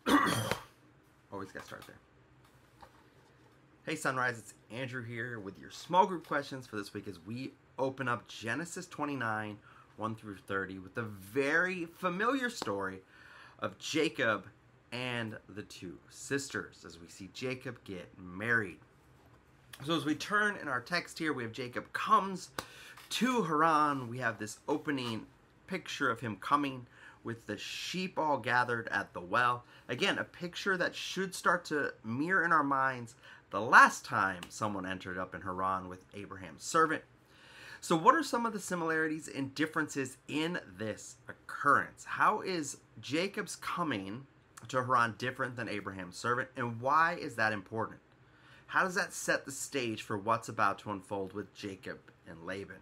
Always got to start there. Hey Sunrise, it's Andrew here with your small group questions for this week as we open up Genesis 29, 1 through 30 with the very familiar story of Jacob and the two sisters as we see Jacob get married. So as we turn in our text here, we have Jacob comes to Haran. We have this opening picture of him coming with the sheep all gathered at the well. Again, a picture that should start to mirror in our minds the last time someone entered up in Haran with Abraham's servant. So what are some of the similarities and differences in this occurrence? How is Jacob's coming to Haran different than Abraham's servant, and why is that important? How does that set the stage for what's about to unfold with Jacob and Laban?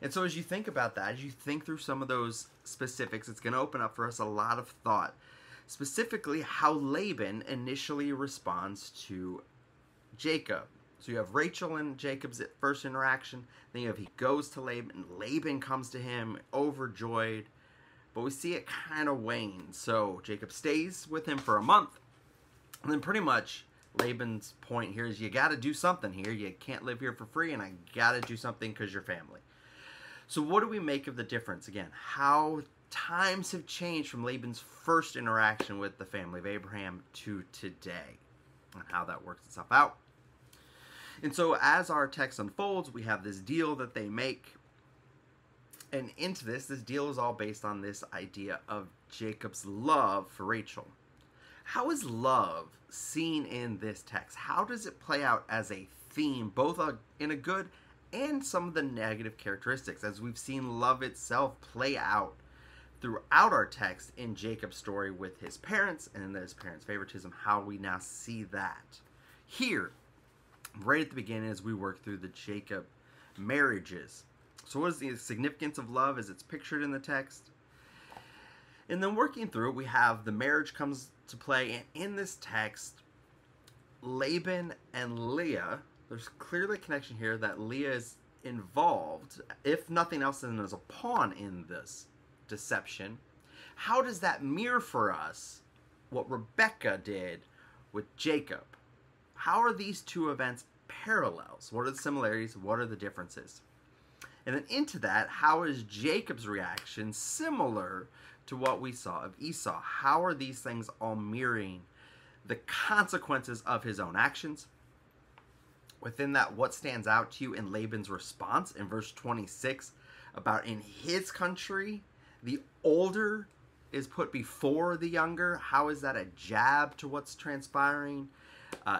And so as you think about that, as you think through some of those specifics, it's going to open up for us a lot of thought. Specifically, how Laban initially responds to Jacob. So you have Rachel and Jacob's first interaction. Then you have he goes to Laban, and Laban comes to him overjoyed. But we see it kind of wane. So Jacob stays with him for a month. And then pretty much Laban's point here is you got to do something here. You can't live here for free, and I got to do something because you're family. So what do we make of the difference? Again, how times have changed from Laban's first interaction with the family of Abraham to today, and how that works itself out. And so as our text unfolds, we have this deal that they make. And into this deal is all based on this idea of Jacob's love for Rachel. How is love seen in this text? How does it play out as a theme, both in a good and some of the negative characteristics, as we've seen love itself play out throughout our text in Jacob's story with his parents and in his parents' favoritism, how we now see that here, right at the beginning as we work through the Jacob marriages. So what is the significance of love as it's pictured in the text? And then working through it, we have the marriage comes to play, and in this text, Laban and Leah, there's clearly a connection here that Leah is involved, if nothing else than as a pawn in this deception. How does that mirror for us what Rebecca did with Jacob? How are these two events parallels? What are the similarities? What are the differences? And then into that, how is Jacob's reaction similar to what we saw of Esau? How are these things all mirroring the consequences of his own actions? Within that, what stands out to you in Laban's response in verse 26 about in his country, the older is put before the younger? How is that a jab to what's transpiring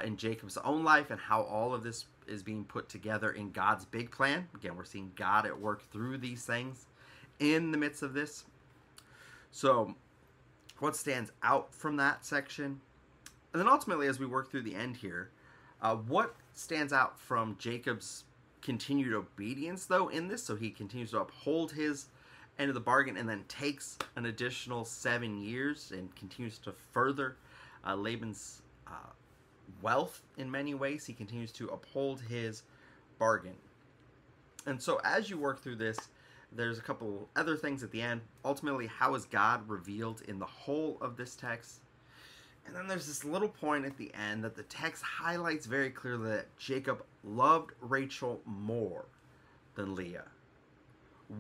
in Jacob's own life, and how all of this is being put together in God's big plan? Again, we're seeing God at work through these things in the midst of this. So what stands out from that section? And then ultimately, as we work through the end here, what stands out from Jacob's continued obedience, though, in this? So he continues to uphold his end of the bargain and then takes an additional 7 years and continues to further Laban's wealth in many ways. He continues to uphold his bargain. And so as you work through this, there's a couple other things at the end. Ultimately, how is God revealed in the whole of this text? And then there's this little point at the end that the text highlights very clearly that Jacob loved Rachel more than Leah.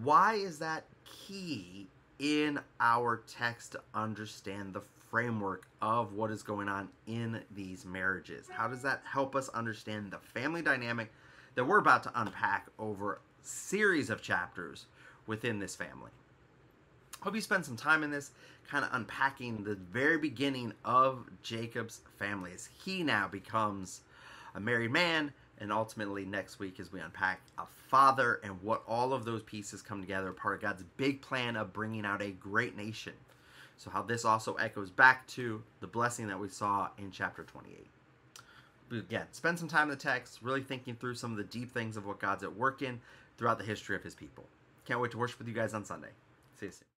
Why is that key in our text to understand the framework of what is going on in these marriages? How does that help us understand the family dynamic that we're about to unpack over a series of chapters within this family? Hope you spend some time in this, kind of unpacking the very beginning of Jacob's family as he now becomes a married man, and ultimately next week as we unpack a father and what all of those pieces come together, part of God's big plan of bringing out a great nation. So how this also echoes back to the blessing that we saw in chapter 28. But again, spend some time in the text, really thinking through some of the deep things of what God's at work in throughout the history of his people. Can't wait to worship with you guys on Sunday. See you soon.